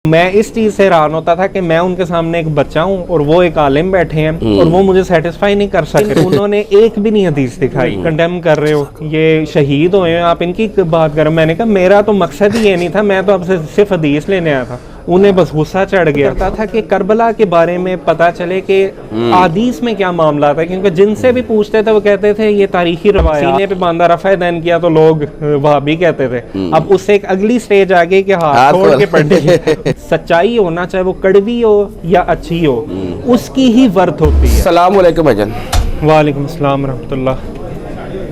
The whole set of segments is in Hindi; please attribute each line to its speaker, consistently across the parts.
Speaker 1: मैं इस चीज़ से हैरान होता था कि मैं उनके सामने एक बच्चा हूँ और वो एक आलिम बैठे हैं और वो मुझे सेटिस्फाई नहीं कर सके। उन्होंने एक भी नहीं हदीस दिखाई। कंडेम कर रहे हो, ये शहीद हुए हैं, आप इनकी बात करो। मैंने कहा मेरा तो मकसद ही ये नहीं था, मैं तो आपसे सिर्फ हदीस लेने आया था। उन्हें बस गुस्सा चढ़ गया था कि करबला के बारे में पता चले कि हदीस में क्या मामला था, क्योंकि जिनसे भी पूछते थे वो कहते थे ये तारीखी रवायत। सीने पे बांधा रफ़ा दैन किया तो लोग वहाबी कहते थे। अब उससे एक अगली स्टेज आ गई कि हाथ छोड़ के पढ़ने। सच्चाई होना चाहे वो कड़वी हो या अच्छी हो, उसकी ही वर्थ होती है।
Speaker 2: अस्सलाम वालेकुम भाईजान।
Speaker 1: वालेकुम अस्सलाम रहमतुल्लाह।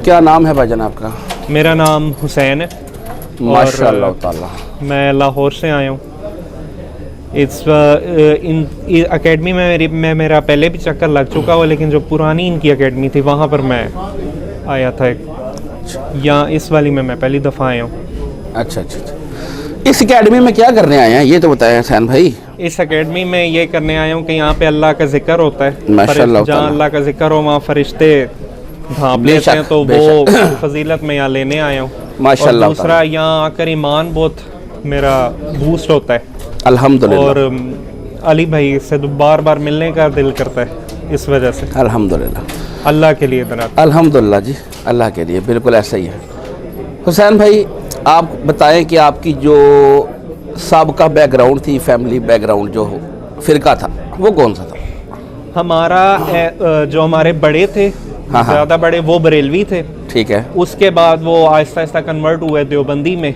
Speaker 2: क्या नाम है भाईजान आपका?
Speaker 1: मेरा नाम हुसैन है।
Speaker 2: माशाअल्लाह ताला।
Speaker 1: मैं लाहौर से आया हूँ। इस इन अकेडमी में मेरा पहले भी चक्कर लग चुका हुआ, लेकिन जो पुरानी इनकी अकेडमी थी वहाँ पर मैं आया था। यहाँ इस वाली में मैं पहली दफ़ा आया हूँ।
Speaker 2: अच्छा अच्छा अच्छा। इस एकेडमी में क्या करने आए हैं ये तो बताएं हुसैन भाई।
Speaker 1: इस एकेडमी में ये करने आया हूँ कि यहाँ पे अल्लाह का जिक्र होता है।
Speaker 2: माशाअल्लाह।
Speaker 1: जहाँ अल्लाह का जिक्र हो वहाँ फरिश्ते भाप लेते हैं, तो वो फजीलत में यहाँ लेने आया हूँ।
Speaker 2: माशाअल्लाह।
Speaker 1: दूसरा यहाँ आकर ईमान बहुत मेरा बूस्ट होता है
Speaker 2: अल्हम्दुलिल्लाह।
Speaker 1: और अली भाई से तो बार बार मिलने का दिल करता है इस वजह से।
Speaker 2: अल्हम्दुलिल्लाह।
Speaker 1: अल्लाह के लिए बना।
Speaker 2: अल्हम्दुलिल्लाह जी, अल्लाह के लिए बिल्कुल ऐसा ही है। हुसैन भाई आप बताएं कि आपकी जो साबका बैकग्राउंड थी, फैमिली बैकग्राउंड जो फ़िरका था वो कौन सा था?
Speaker 1: हमारा जो हमारे बड़े थे, ज़्यादा बड़े, वो बरेलवी थे।
Speaker 2: ठीक है।
Speaker 1: उसके बाद वो आहिस्ता आहिस्ता कन्वर्ट हुए देवबंदी में।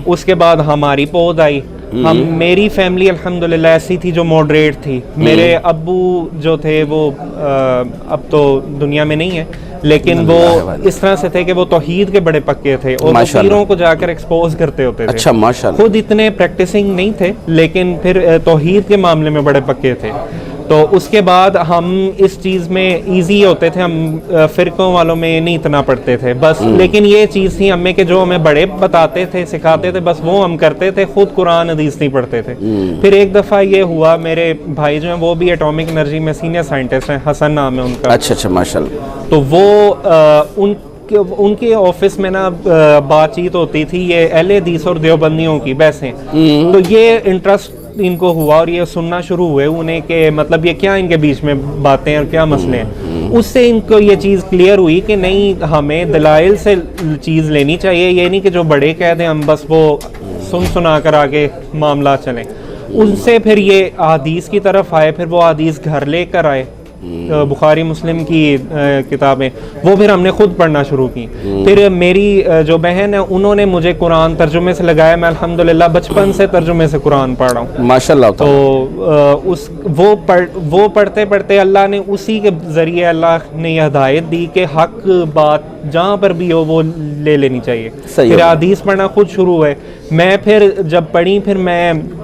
Speaker 1: उसके बाद हमारी पौध आई। मेरी फैमिली अल्हम्दुलिल्लाह ऐसी थी जो मॉडरेट थी। मेरे अब्बू जो थे वो अब तो दुनिया में नहीं है, लेकिन वो इस तरह से थे कि वो तौहीद के बड़े पक्के थे और पीरों को जाकर एक्सपोज करते होते थे।
Speaker 2: अच्छा माशाल्लाह।
Speaker 1: खुद इतने प्रैक्टिसिंग नहीं थे, लेकिन फिर तौहीद के मामले में बड़े पक्के थे। तो उसके बाद हम इस चीज़ में इजी होते थे, हम फ़िरक़ों वालों में नहीं इतना पढ़ते थे बस। लेकिन ये चीज़ थी हमें कि जो हमें बड़े बताते थे, सिखाते थे, बस वो हम करते थे, खुद कुरान हदीस नहीं पढ़ते थे। फिर एक दफ़ा ये हुआ, मेरे भाई जो हैं वो भी एटॉमिक एनर्जी में सीनियर साइंटिस्ट हैं, हसन नाम है उनका।
Speaker 2: अच्छा अच्छा माशाल्लाह।
Speaker 1: तो वो उनके ऑफिस में ना बातचीत होती थी ये अहले हदीस और देवबंदियों की बहसें। तो ये इंटरेस्ट इनको हुआ और ये सुनना शुरू हुए उन्हें कि मतलब ये क्या इनके बीच में बातें और क्या मसले हैं। उससे इनको ये चीज़ क्लियर हुई कि नहीं, हमें दलाइल से चीज़ लेनी चाहिए, ये नहीं कि जो बड़े कह दें हम बस वो सुना कर आगे मामला चलें। उनसे फिर ये हदीस की तरफ आए, फिर वो हदीस घर लेकर आए, बुखारी मुस्लिम की किताबें, वो फिर हमने खुद पढ़ना शुरू की। फिर मेरी जो बहन है उन्होंने मुझे कुरान तर्जुमे से लगाया। मैं अल्हम्दुलिल्लाह बचपन से तर्जुमे से कुरान पढ़ रहा हूँ माशाल्लाह। तो वो पढ़ते पढ़ते अल्लाह ने उसी के ज़रिए अल्लाह ने हिदायत दी कि हक बात जहाँ पर भी हो वो ले लेनी चाहिए। फिर हदीस पढ़ना खुद शुरू हुए। मैं फिर जब पढ़ी, फिर मैं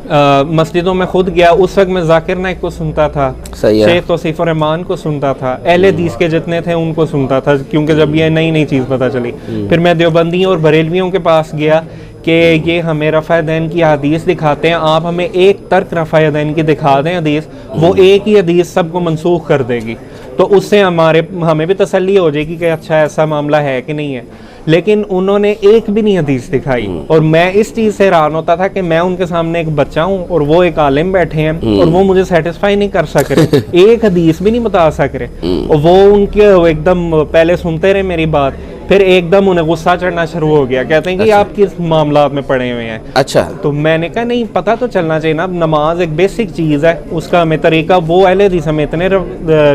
Speaker 1: मस्जिदों में खुद गया। उस वक्त मैं जाकिर नाइक को सुनता था, शेख तौसीफ रहमान को सुनता था, अहले हदीस के जितने थे उनको सुनता था, क्योंकि जब ये नई नई चीज़ पता चली। फिर मैं देवबंदी और बरेलवियों के पास गया कि ये हमें रफ़ा दैन की हदीस दिखाते हैं, आप हमें एक तर्क रफ़ा दैन की दिखा दें हदीस, वो एक ही हदीस सबको मनसूख कर देगी। तो उससे हमें भी तसल्ली हो जाएगी कि अच्छा ऐसा मामला है कि नहीं है। लेकिन उन्होंने एक भी नहीं हदीस दिखाई और मैं इस चीज़ से हैरान होता था कि मैं उनके सामने एक बच्चा हूँ और वो एक आलिम बैठे हैं और वो मुझे सेटिस्फाई नहीं कर सक रहे, एक हदीस भी नहीं बता सक रहे। और वो उनके एकदम पहले सुनते रहे मेरी बात, फिर एकदम उन्हें गुस्सा चढ़ना शुरू हो गया। कहते हैं कि आप किस मामला में पड़े हुए हैं। अच्छा। तो मैंने कहा नहीं, पता तो चलना चाहिए ना, नमाज एक बेसिक चीज़ है, उसका हमें तरीका, वो अहले हदीस हमें इतने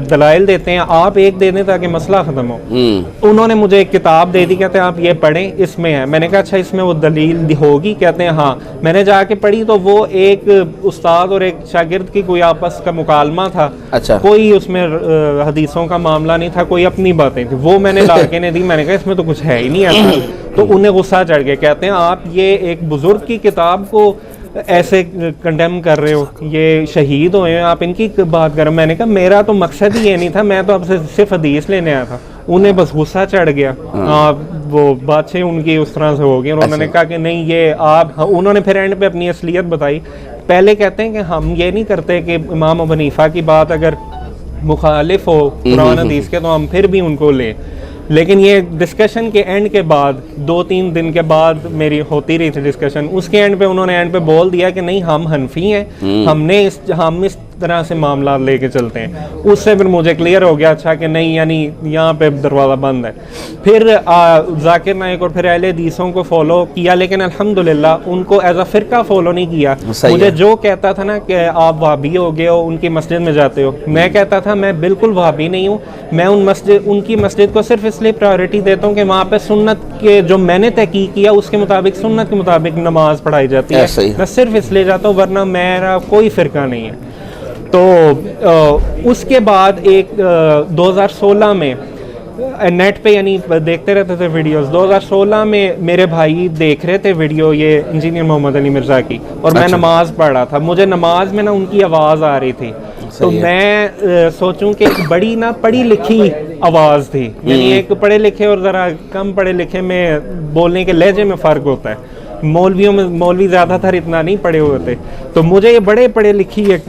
Speaker 1: दलाइल देते हैं, आप एक दे दें ताकि मसला ख़त्म हो। उन्होंने मुझे एक किताब दे दी, कहते हैं आप ये पढ़ें, इसमें है। मैंने कहा अच्छा इसमें वो दलील होगी? कहते हैं हाँ। मैंने जाके पढ़ी तो वो एक उस्ताद और एक शागिर्द की कोई आपस का मुकालमा था। अच्छा। कोई उसमें हदीसों का मामला नहीं था, कोई अपनी बातें थी। वो मैंने लाके ने दी। मैंने कहा इसमें तो कुछ है ही नहीं ऐसा। तो उन्हें गुस्सा चढ़ गया। कहते हैं आप ये एक बुजुर्ग की किताब को ऐसे कंडेम कर रहे हो, ये शहीद हुए हैं, आप इनकी बात करो। मैंने कहा मेरा तो मकसद ही ये नहीं था, मैं तो आपसे सिर्फ हदीस लेने आया था। उन्हें बस गुस्सा चढ़ गया। वो बातें उनकी उस तरह से हो गई और उन्होंने कहा कि नहीं ये आप, उन्होंने फिर एंड पे अपनी असलियत बताई। पहले कहते हैं कि हम ये नहीं करते कि इमाम अबू हनीफा की बात अगर मुखालिफ हो कुरान हदीस के तो हम फिर भी उनको लें। लेकिन ये डिस्कशन के एंड के बाद 2-3 दिन के बाद मेरी होती रही थी डिस्कशन, उसके एंड पे उन्होंने एंड पे बोल दिया कि नहीं हम हनफी हैं, हम इस तरह से मामला लेके चलते हैं। उससे फिर मुझे क्लियर हो गया अच्छा कि नहीं, यानी यहाँ पे दरवाज़ा बंद है। फिर जाकिर नाइक और फिर अहले हदीसों को फॉलो किया, लेकिन अल्हम्दुलिल्लाह उनको एज अ फ़िरका फॉलो नहीं किया। मुझे जो कहता था ना कि आप वहाबी हो गए हो, उनकी मस्जिद में जाते हो, मैं कहता था मैं बिल्कुल वहाबी नहीं हूँ। मैं उनकी मस्जिद को सिर्फ इसलिए प्रायोरिटी देता हूँ कि वहाँ पे सुन्नत के जो मैंने तहकीक किया उसके मुताबिक, सुन्नत के मुताबिक नमाज पढ़ाई जाती है। मैं सिर्फ इसलिए जाता हूँ, वरना मेरा कोई फ़िरका नहीं है। तो उसके बाद एक 2016 में नेट पे यानी देखते रहते थे वीडियोस। 2016 में मेरे भाई देख रहे थे वीडियो ये इंजीनियर मोहम्मद अली मिर्ज़ा की, और मैं नमाज पढ़ रहा था। मुझे नमाज में ना उनकी आवाज़ आ रही थी, तो मैं सोचूं कि एक बड़ी ना पढ़ी लिखी आवाज़ थी, यानी एक पढ़े लिखे और ज़रा कम पढ़े लिखे में बोलने के लहजे में फ़र्क होता है। मौलवियों में मौलवी ज़्यादातर इतना नहीं पढ़े हुए थे, तो मुझे ये बड़े पढ़े लिखी एक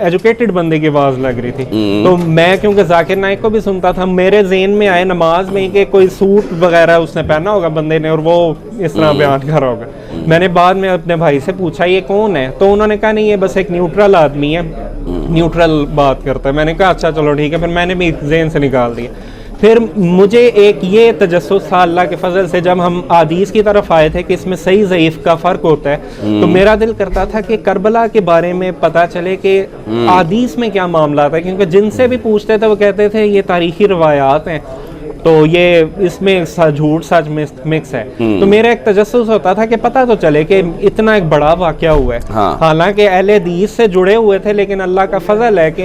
Speaker 1: एजुकेटेड बंदे की आवाज़ लग रही थी। तो मैं क्योंकि जाकिर नाइक को भी सुनता था, मेरे ज़हन में आए नमाज में कि कोई सूट वगैरह उसने पहना होगा बंदे ने और वो इस तरह बयान कर रहा होगा। मैंने बाद में अपने भाई से पूछा ये कौन है, तो उन्होंने कहा नहीं ये बस एक न्यूट्रल आदमी है, न्यूट्रल बात करता है। मैंने कहा अच्छा चलो ठीक है, फिर मैंने भी ज़हन से निकाल दिया। फिर मुझे एक ये तजस्सुस था अल्लाह के फजल से, जब हम आदीस की तरफ आए थे कि इसमें सही ज़ईफ़ का फ़र्क होता है, तो मेरा दिल करता था कि करबला के बारे में पता चले कि आदीस में क्या मामला था, क्योंकि जिनसे भी पूछते थे वो कहते थे ये तारीख़ी रवायात हैं, तो ये इसमें झूठ सच मिक्स है। तो मेरा एक तजस्सुस होता था कि पता तो चले कि इतना एक बड़ा वाक़या हुआ है। हालांकि अहले हदीस से जुड़े हुए थे, लेकिन अल्लाह का फजल है कि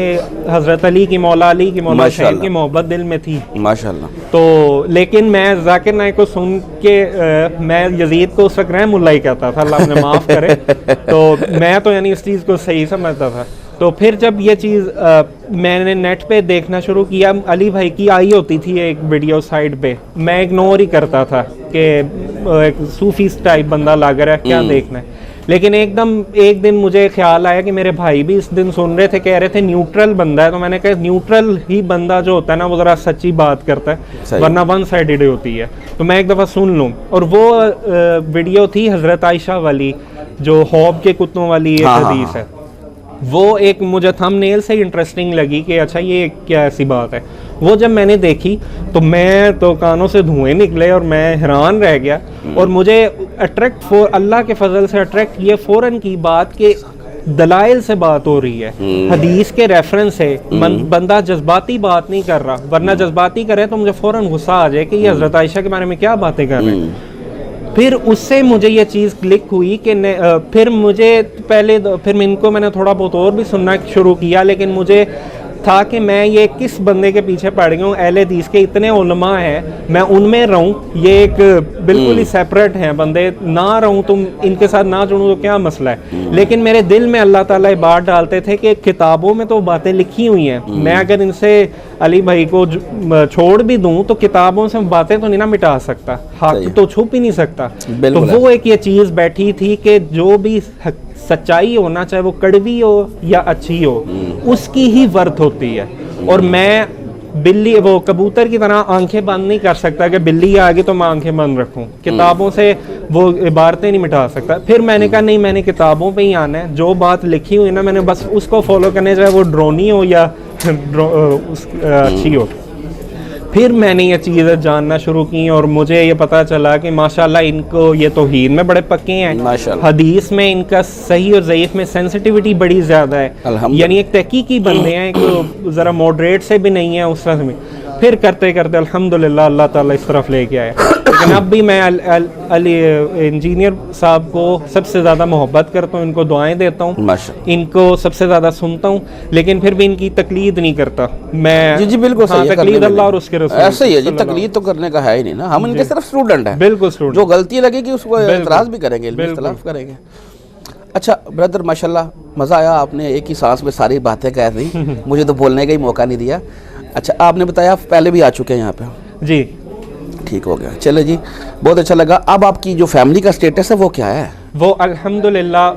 Speaker 1: हज़रत अली की, मौला अली की, मौला हुसैन की मोहब्बत दिल में थी माशाअल्लाह। तो लेकिन मैं जाकिर नाइक को सुन के मैं यजीद को उस वक्त रहमुल्लाह ही कहता था, अल्लाह ने माफ़ करे। तो मैं तो यानी इस चीज़ को सही समझता था। तो फिर जब ये चीज़ मैंने नेट पे देखना शुरू किया, अली भाई की आई होती थी एक वीडियो साइड पे, मैं इग्नोर ही करता था कि एक सूफी टाइप बंदा लग रहा है, क्या देखना है। लेकिन एक दिन मुझे ख्याल आया कि मेरे भाई भी इस दिन सुन रहे थे, कह रहे थे न्यूट्रल बंदा है, तो मैंने कहा न्यूट्रल ही बंदा जो होता है ना वो ज़रा सच्ची बात करता है, वरना वन साइडेड होती है। तो मैं एक दफ़ा सुन लूँ, और वो वीडियो थी हज़रत आयशा वाली, जो हौब के कुत्तों वाली एक हदीस है। वो एक मुझे थंबनेल से इंटरेस्टिंग लगी कि अच्छा ये क्या ऐसी बात है। वो जब मैंने देखी तो मैं तो कानों से धुएं निकले और मैं हैरान रह गया। और मुझे अल्लाह के फजल से अट्रैक्ट किया फ़ौरन की बात के दलाइल से बात हो रही है, हदीस के रेफरेंस से। बंदा जज्बाती बात नहीं कर रहा, वरना जज्बाती करे तो मुझे फ़ौरन गुस्सा आ जाए कि ये हज़रत आयशा के बारे में क्या बातें कर रहे हैं। फिर उससे मुझे ये चीज़ क्लिक हुई कि फिर मुझे फिर इनको मैंने थोड़ा बहुत और भी सुनना शुरू किया, लेकिन मुझे था कि मैं ये किस बंदे के पीछे पड़ गया हूँ। अहले हदीस के इतने उलमा हैं, मैं उनमें रहूँ, ये एक बिल्कुल ही सेपरेट हैं बंदे, ना रहूँ तुम इनके साथ ना जुड़ूँ तो क्या मसला है। लेकिन मेरे दिल में अल्लाह ताला ये बात डालते थे कि किताबों में तो बातें लिखी हुई हैं, मैं अगर इनसे अली भाई को छोड़ भी दूँ तो किताबों से बातें तो नहीं ना मिटा सकता, हक तो छुप ही नहीं सकता। तो वो एक ये चीज़ बैठी थी कि जो भी सच्चाई हो ना, चाहे वो कड़वी हो या अच्छी हो, उसकी ही वर्थ होती है। और मैं बिल्ली वो कबूतर की तरह आंखें बंद नहीं कर सकता कि बिल्ली आ गई तो मैं आंखें बंद रखूं, किताबों से वो इबारतें नहीं मिटा सकता। फिर मैंने कहा नहीं, मैंने किताबों पे ही आना है, जो बात लिखी हुई ना मैंने बस उसको फॉलो करने, चाहे वो ड्रोनी हो या अच्छी हो। फिर मैंने ये चीज़ें जानना शुरू की और मुझे ये पता चला कि माशाल्लाह इनको ये तौहीद में बड़े पक्के हैं, हदीस में इनका सही और ज़ईफ़ में सेंसिटिविटी बड़ी ज़्यादा है, यानी एक तहकीकी बंदे हैं, एक ज़रा मॉडरेट से भी नहीं है उस तरह में। फिर करते करते अल्हम्दुलिल्लाह अल्लाह ताला इस तरफ लेके आया। लेकिन अब भी मैं इंजीनियर साहब को सबसे ज़्यादा मोहब्बत करता हूँ, इनको दुआएं देता हूँ, इनको सबसे ज़्यादा सुनता हूँ, लेकिन फिर भी इनकी तकलीद नहीं करता मैं।
Speaker 2: जी बिल्कुल सही,
Speaker 1: तकलीद अल्लाह और उसके रसूल,
Speaker 2: ऐसे ही है जी, तकलीद तो करने का है ही नहीं ना, हम इनके सिर्फ स्टूडेंट हैं।
Speaker 1: बिल्कुल स्टूडेंट,
Speaker 2: जो गलती लगेगी उसको एतराज़ भी करेंगे, इख्तिलाफ करेंगे। अच्छा ब्रदर माशाल्लाह मज़ा आया, आपने एक ही सांस में सारी बातें कह दी, मुझे तो बोलने का ही मौका नहीं दिया। अच्छा आपने बताया आप पहले भी आ चुके हैं यहाँ पे?
Speaker 1: जी
Speaker 2: ठीक हो गया, चले जी बहुत अच्छा लगा। अब आपकी जो फैमिली का स्टेटस है वो क्या है?
Speaker 1: वो अल्हम्दुलिल्लाह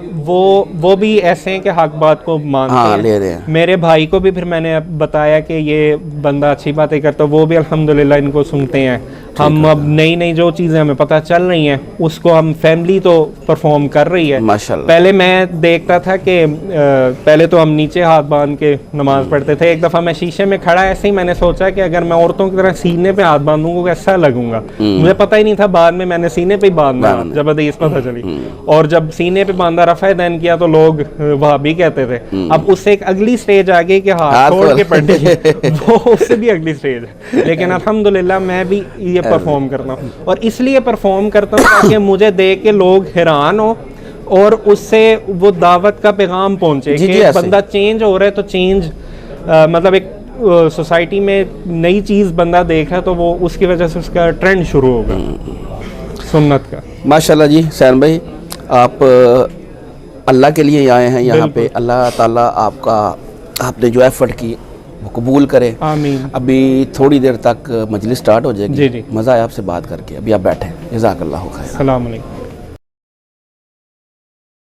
Speaker 1: वो भी ऐसे हैं कि हक बात को मानते
Speaker 2: हाँ,
Speaker 1: हैं।
Speaker 2: ले रहे हैं।
Speaker 1: मेरे भाई को भी फिर मैंने बताया कि ये बंदा अच्छी बातें करता, वो भी अल्हम्दुलिल्लाह इनको सुनते हैं। हम अब नई नई जो चीज़ें हमें पता चल रही हैं उसको हम फैमिली तो परफॉर्म कर रही है।
Speaker 2: माशाल्लाह।
Speaker 1: पहले मैं देखता था कि पहले तो हम नीचे हाथ बांध के नमाज पढ़ते थे। एक दफ़ा मैं शीशे में खड़ा ऐसे ही मैंने सोचा कि अगर मैं औरतों की तरह सीने पे हाथ बांधूंगा कैसा लगूंगा। मुझे पता ही नहीं था, बाद में मैंने सीने पे ही बांधा जब हदीस पता चली। और जब सीने पे बांधा रफ़ा दैन किया तो लोग वहाबी कहते थे। अब उससे एक अगली स्टेज आ गई कि हाथ छोड़ के पढ़ने की, वो उससे भी अगली स्टेज है। लेकिन अल्हम्दुलिल्लाह मैं भी ये परफॉर्म करता हूँ, और इसलिए परफॉर्म करता हूँ ताकि मुझे देख के लोग हैरान हो और उससे वो दावत का पैगाम पहुंचे कि बंदा चेंज हो रहा है। तो चेंज मतलब एक सोसाइटी में नई चीज़ बंदा देख रहा है तो वो उसकी वजह से उसका ट्रेंड शुरू होगा सुन्नत का।
Speaker 2: माशाल्लाह जी सैन भाई, आप अल्लाह के लिए आए हैं यहाँ पे। अल्लाह ताला आपने जो एफर्ट की वो कबूल करे।
Speaker 1: आमीन।
Speaker 2: अभी थोड़ी देर तक मजलिस स्टार्ट हो जाएगी।
Speaker 1: जी जी।
Speaker 2: मज़ा आया आपसे बात करके। अभी आप बैठे। जज़ाकल्लाह खैर।
Speaker 1: अस्सलाम वालेकुम।